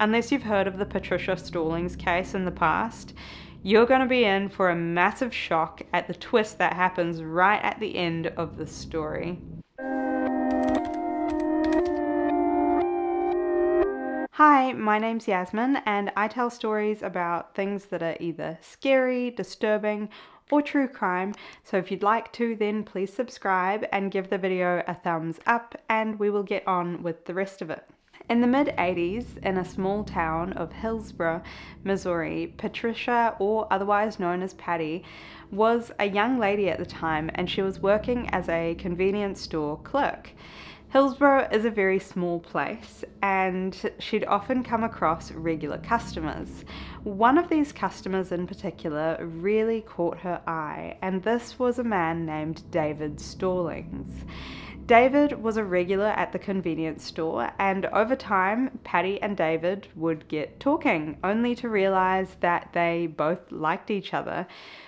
unless you've heard of the Patricia Stallings case in the past, you're going to be in for a massive shock at the twist that happens right at the end of the story. Hi, my name's Yasmin, and I tell stories about things that are either scary, disturbing, or true crime. So if you'd like to, then please subscribe and give the video a thumbs up, and we will get on with the rest of it. In the mid-80s, in a small town of Hillsborough, Missouri, Patricia, or otherwise known as Patty, was a young lady at the time, and she was working as a convenience store clerk. Hillsborough is a very small place, and she'd often come across regular customers. One of these customers in particular really caught her eye, and this was a man named David Stallings. David was a regular at the convenience store, and over time, Patty and David would get talking, only to realize that they both liked each other.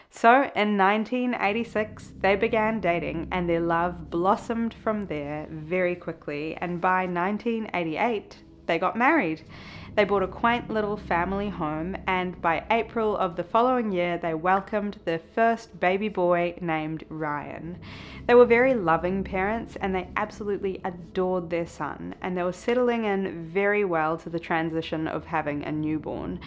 So in 1986, they began dating, and their love blossomed from there very quickly, and by 1988, they got married. They bought a quaint little family home, and by April of the following year, they welcomed their first baby boy named Ryan. They were very loving parents, and they absolutely adored their son, and they were settling in very well to the transition of having a newborn.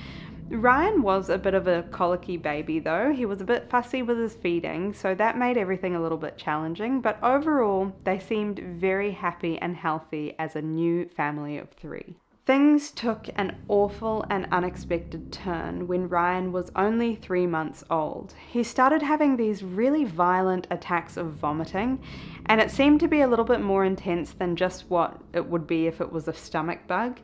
Ryan was a bit of a colicky baby though. He was a bit fussy with his feeding, so that made everything a little bit challenging, but overall they seemed very happy and healthy as a new family of three. Things took an awful and unexpected turn when Ryan was only 3 months old. He started having these really violent attacks of vomiting, and it seemed to be a little bit more intense than just what it would be if it was a stomach bug.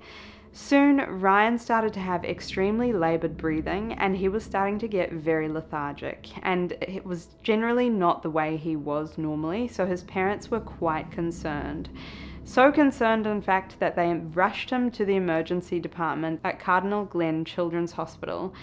Soon, Ryan started to have extremely labored breathing, and he was starting to get very lethargic, and it was generally not the way he was normally, so his parents were quite concerned. So concerned, in fact, that they rushed him to the emergency department at Cardinal Glen Children's Hospital.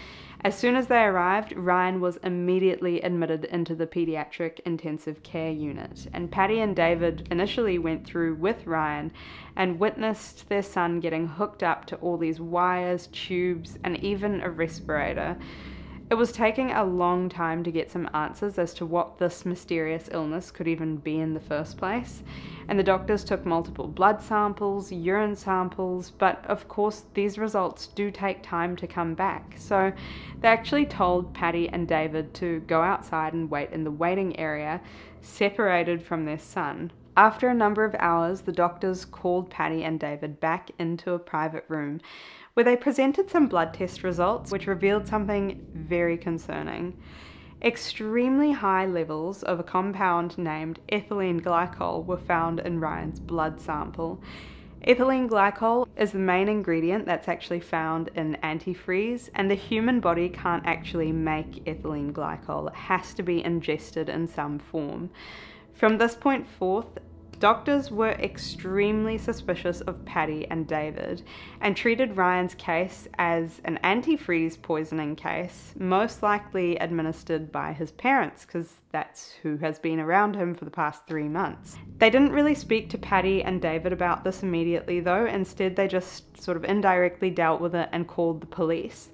As soon as they arrived, Ryan was immediately admitted into the pediatric intensive care unit, and Patty and David initially went through with Ryan and witnessed their son getting hooked up to all these wires, tubes, and even a respirator. It was taking a long time to get some answers as to what this mysterious illness could even be in the first place, and the doctors took multiple blood samples, urine samples, but of course these results do take time to come back, so they actually told Patty and David to go outside and wait in the waiting area, separated from their son. After a number of hours, the doctors called Patty and David back into a private room, where they presented some blood test results which revealed something very concerning. Extremely high levels of a compound named ethylene glycol were found in Ryan's blood sample. Ethylene glycol is the main ingredient that's actually found in antifreeze, and the human body can't actually make ethylene glycol. It has to be ingested in some form. From this point forth, doctors were extremely suspicious of Patty and David and treated Ryan's case as an antifreeze poisoning case, most likely administered by his parents, because that's who has been around him for the past 3 months. They didn't really speak to Patty and David about this immediately though. Instead, they just sort of indirectly dealt with it and called the police.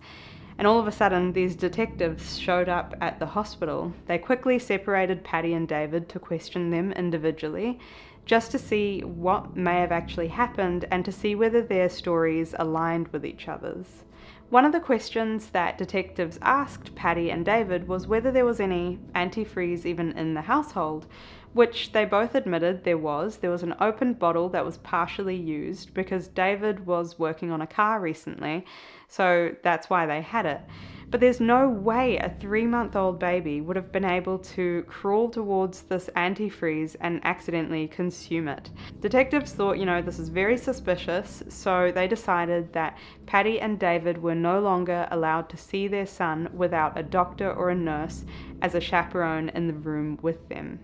And all of a sudden, these detectives showed up at the hospital. They quickly separated Patty and David to question them individually, just to see what may have actually happened and to see whether their stories aligned with each other's. One of the questions that detectives asked Patty and David was whether there was any antifreeze even in the household, which they both admitted there was. There was an open bottle that was partially used because David was working on a car recently, so that's why they had it. But there's no way a 3-month-old baby would have been able to crawl towards this antifreeze and accidentally consume it. Detectives thought, this is very suspicious, so they decided that Patty and David were no longer allowed to see their son without a doctor or a nurse as a chaperone in the room with them.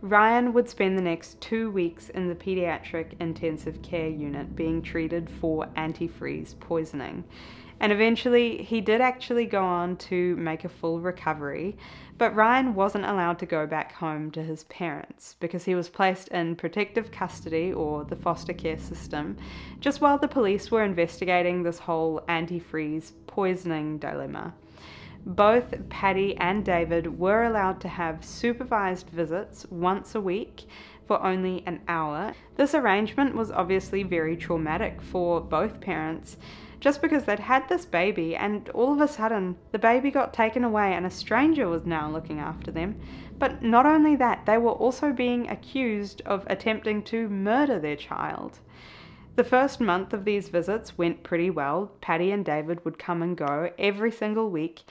Ryan would spend the next 2 weeks in the pediatric intensive care unit being treated for antifreeze poisoning. And eventually he did actually go on to make a full recovery, but Ryan wasn't allowed to go back home to his parents because he was placed in protective custody, or the foster care system, just while the police were investigating this whole antifreeze poisoning dilemma. Both Patty and David were allowed to have supervised visits once a week for only an hour. This arrangement was obviously very traumatic for both parents, just because they'd had this baby and all of a sudden the baby got taken away and a stranger was now looking after them. But not only that, they were also being accused of attempting to murder their child. The first month of these visits went pretty well. Patty and David would come and go every single week.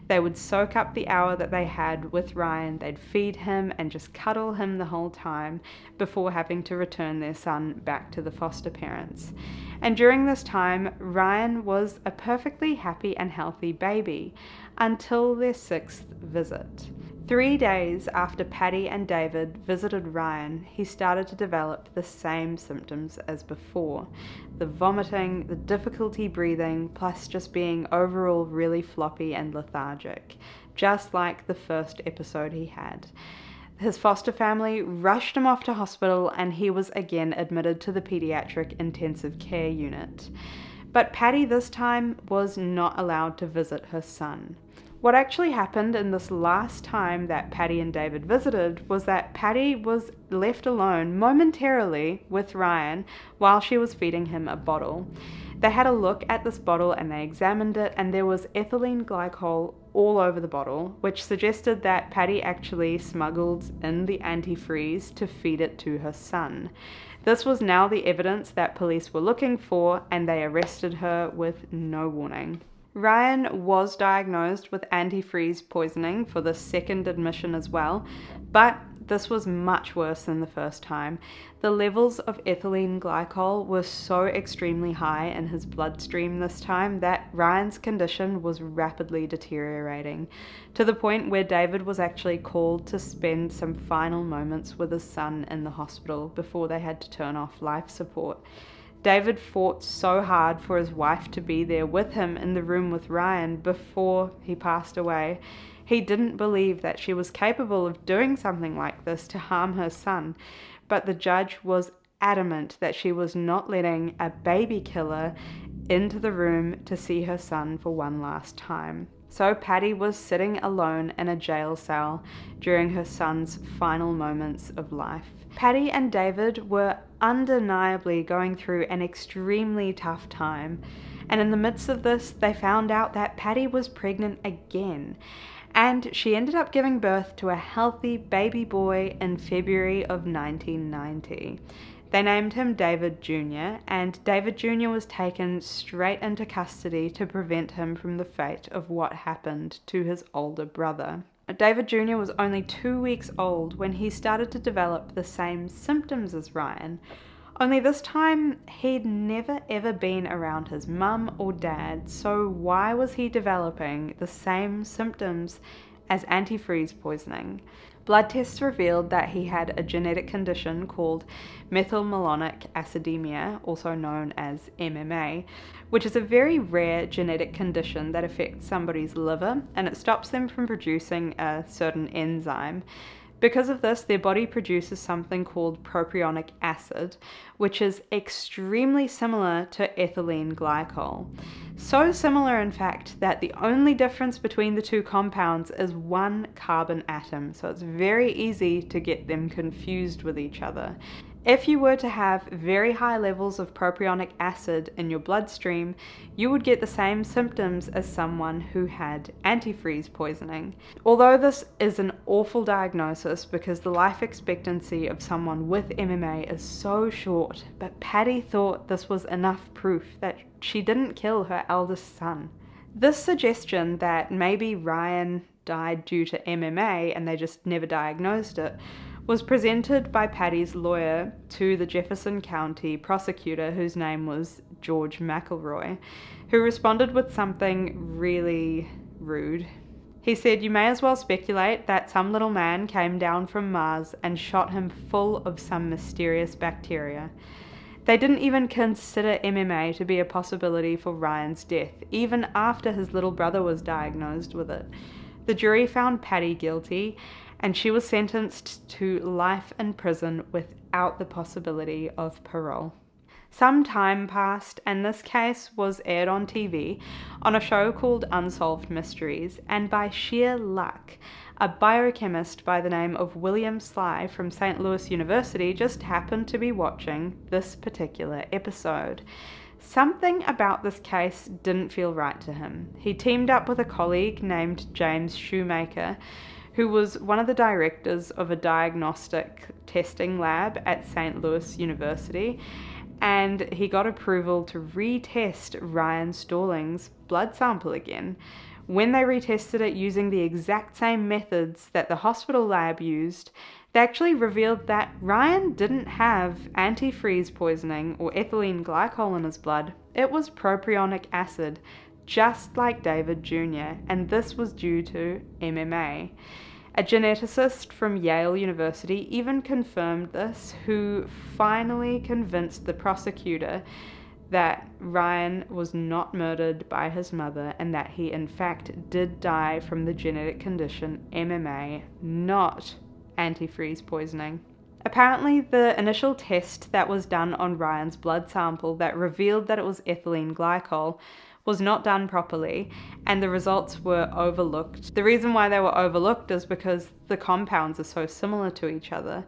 They would soak up the hour that they had with Ryan. They'd feed him and just cuddle him the whole time before having to return their son back to the foster parents. And during this time, Ryan was a perfectly happy and healthy baby until their 6th visit. 3 days after Patty and David visited Ryan, he started to develop the same symptoms as before. The vomiting, the difficulty breathing, plus just being overall really floppy and lethargic, just like the first episode he had. His foster family rushed him off to hospital and he was again admitted to the pediatric intensive care unit. But Patty this time was not allowed to visit her son. What actually happened in this last time that Patty and David visited was that Patty was left alone momentarily with Ryan while she was feeding him a bottle. They had a look at this bottle and they examined it, and there was ethylene glycol all over the bottle, which suggested that Patty actually smuggled in the antifreeze to feed it to her son. This was now the evidence that police were looking for, and they arrested her with no warning. Ryan was diagnosed with antifreeze poisoning for the second admission as well, but this was much worse than the first time. The levels of ethylene glycol were so extremely high in his bloodstream this time that Ryan's condition was rapidly deteriorating, to the point where David was actually called to spend some final moments with his son in the hospital before they had to turn off life support. David fought so hard for his wife to be there with him in the room with Ryan before he passed away. He didn't believe that she was capable of doing something like this to harm her son, but the judge was adamant that she was not letting a baby killer into the room to see her son for one last time. So Patty was sitting alone in a jail cell during her son's final moments of life. Patty and David were undeniably going through an extremely tough time, and in the midst of this, they found out that Patty was pregnant again, and she ended up giving birth to a healthy baby boy in February of 1990. They named him David Jr., and David Jr. was taken straight into custody to prevent him from the fate of what happened to his older brother. David Jr. was only 2 weeks old when he started to develop the same symptoms as Ryan, only this time he'd never ever been around his mum or dad, so why was he developing the same symptoms as antifreeze poisoning? Blood tests revealed that he had a genetic condition called methylmalonic acidemia, also known as MMA, which is a very rare genetic condition that affects somebody's liver, and it stops them from producing a certain enzyme. Because of this, their body produces something called propionic acid, which is extremely similar to ethylene glycol. So similar, in fact, that the only difference between the two compounds is one carbon atom, so it's very easy to get them confused with each other. If you were to have very high levels of propionic acid in your bloodstream, you would get the same symptoms as someone who had antifreeze poisoning. Although this is an awful diagnosis because the life expectancy of someone with MMA is so short, but Patty thought this was enough proof that she didn't kill her eldest son. This suggestion that maybe Ryan died due to MMA and they just never diagnosed it was presented by Patty's lawyer to the Jefferson County prosecutor, whose name was George McElroy, who responded with something really rude. He said you may as well speculate that some little man came down from Mars and shot him full of some mysterious bacteria. They didn't even consider MMA to be a possibility for Ryan's death, even after his little brother was diagnosed with it. The jury found Patty guilty, and she was sentenced to life in prison without the possibility of parole. Some time passed, and this case was aired on TV on a show called Unsolved Mysteries, and by sheer luck, a biochemist by the name of William Sly from St. Louis University just happened to be watching this particular episode. Something about this case didn't feel right to him. He teamed up with a colleague named James Shoemaker, who was one of the directors of a diagnostic testing lab at St. Louis University, and he got approval to retest Ryan Stallings' blood sample again. When they retested it using the exact same methods that the hospital lab used, they actually revealed that Ryan didn't have antifreeze poisoning or ethylene glycol in his blood. It was propionic acid, just like David Jr., and this was due to MMA. A geneticist from Yale University even confirmed this, who finally convinced the prosecutor that Ryan was not murdered by his mother and that he in fact did die from the genetic condition MMA, not antifreeze poisoning. Apparently, the initial test that was done on Ryan's blood sample that revealed that it was ethylene glycol was not done properly, and the results were overlooked. The reason why they were overlooked is because the compounds are so similar to each other.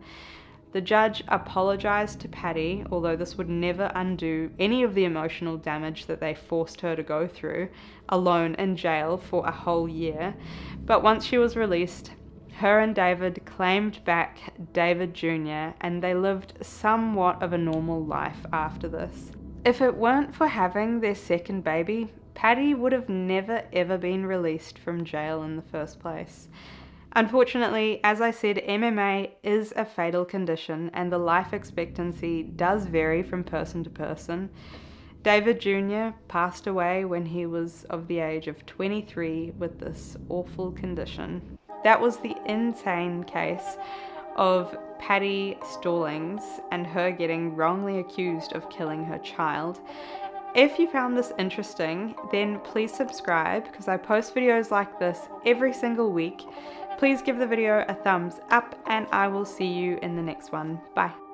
The judge apologized to Patty, although this would never undo any of the emotional damage that they forced her to go through, alone in jail for a whole year. But once she was released, her and David claimed back David Jr., and they lived somewhat of a normal life after this. If it weren't for having their second baby, Patty would have never ever been released from jail in the first place. Unfortunately, as I said, MMA is a fatal condition and the life expectancy does vary from person to person. David Jr. passed away when he was of the age of 23 with this awful condition. That was the insane case of Patty Stallings and her getting wrongly accused of killing her child. If you found this interesting, then please subscribe because I post videos like this every single week. Please give the video a thumbs up and I will see you in the next one. Bye.